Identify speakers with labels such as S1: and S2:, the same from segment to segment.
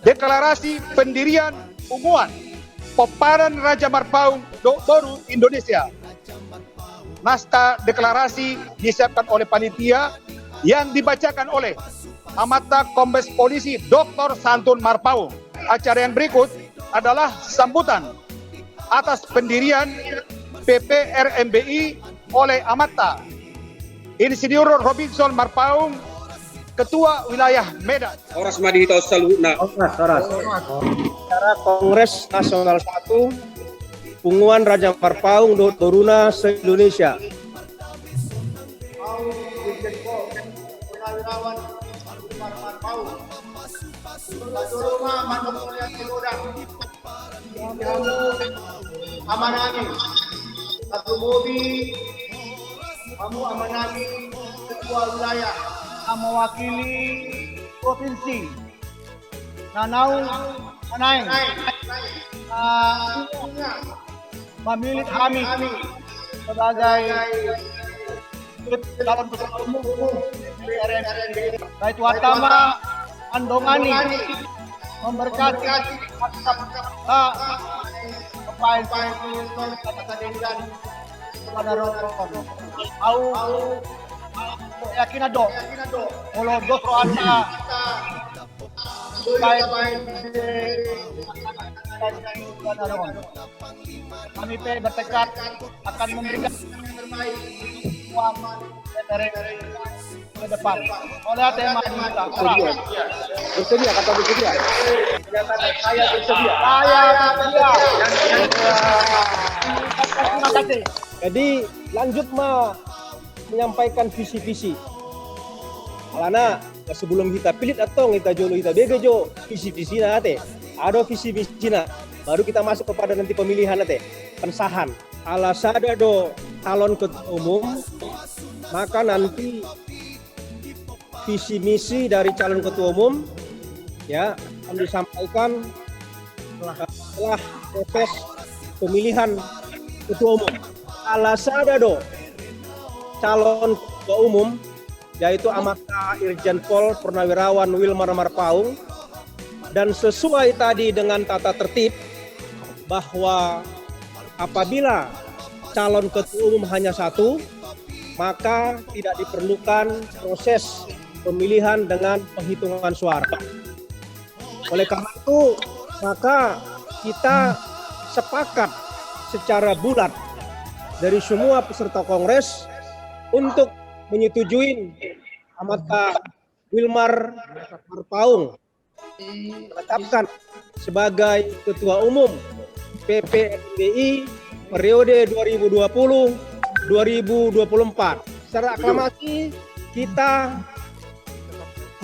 S1: Deklarasi pendirian Punguan Peparan Raja Marpaung Toru Indonesia. Naskah deklarasi disiapkan oleh panitia yang dibacakan oleh Amata Kombes Polisi Dr. Santun Marpaung. Acara yang berikut adalah sambutan atas pendirian PPRMBI oleh Amata Insinyur Robinson Marpaung, Ketua Wilayah Medan.
S2: Horas Madihita Saluna.
S3: Horas. Acara Kongres Nasional 1 Punguan Raja Marpaung Doruna se-Indonesia.
S4: Amanani Satu Modi kamu amanani Ketua Wilayah mewakili Provinsi Nanau Manaing memilih kami sebagai calon ketua umum PPRMBI. Baik Watama Andongani memberkati kepada Rohon. Yakin ado, kalau dos rohana kami bertekad akan memberikan terbaik uang ke depan. Oleh tema kita
S3: Bersedia, kata bersedia.
S4: Saya bersedia. Terima kasih.
S3: Jadi lanjut menyampaikan visi-visi. Alana sebelum kita pilih atau kita jolo kita begejo visi-visi nate. Ada visi-visi na. Baru kita masuk kepada nanti pemilihan nate. Pensahan. Alasada do calon ketua umum, maka nanti visi misi dari calon ketua umum ya akan disampaikan setelah proses pemilihan ketua umum. Alasada do calon ketua umum yaitu Amata Irjen Pol Purnawirawan Wilmar Marpaung, dan sesuai tadi dengan tata tertib bahwa apabila calon ketua umum hanya satu, maka tidak diperlukan proses pemilihan dengan penghitungan suara. Oleh karena itu, maka kita sepakat secara bulat dari semua peserta kongres untuk menyetujui Amata Wilmar Marpaung ditetapkan sebagai Ketua Umum PPRMBI periode 2020-2024. Secara aklamasi kita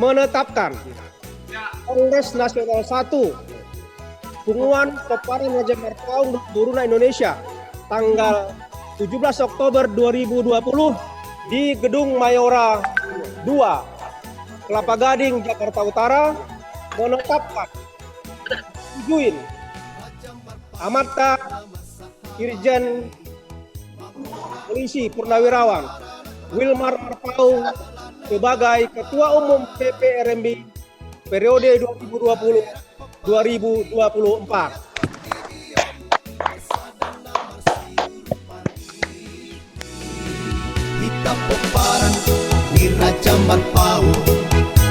S3: menetapkan Kongres Nasional 1 Punguan Peparan Raja Marpaung Doruna Indonesia tanggal 17 Oktober 2020 di Gedung Mayora 2 Kelapa Gading, Jakarta Utara, menetapkan tujuin Amata Irjen Polisi Purnawirawan Wilmar Marpaung sebagai Ketua Umum PPRMBI periode 2020-2024.
S5: Kita peparan di Raja Marpaung,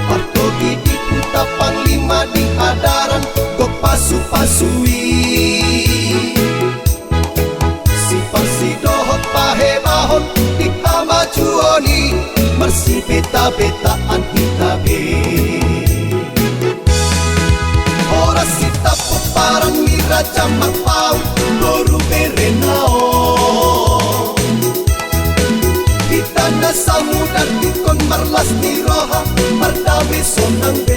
S5: Partogi di Kuta Panglima di Hadaran, kok pasu-pasui si dohot pahe mahon di amajuoni, mersi beta-betaan kita be. Horas kita peparan di Raja Marpaung, baru berenao Tanda samudar dikon marlas ni roha, mardawe sonang be.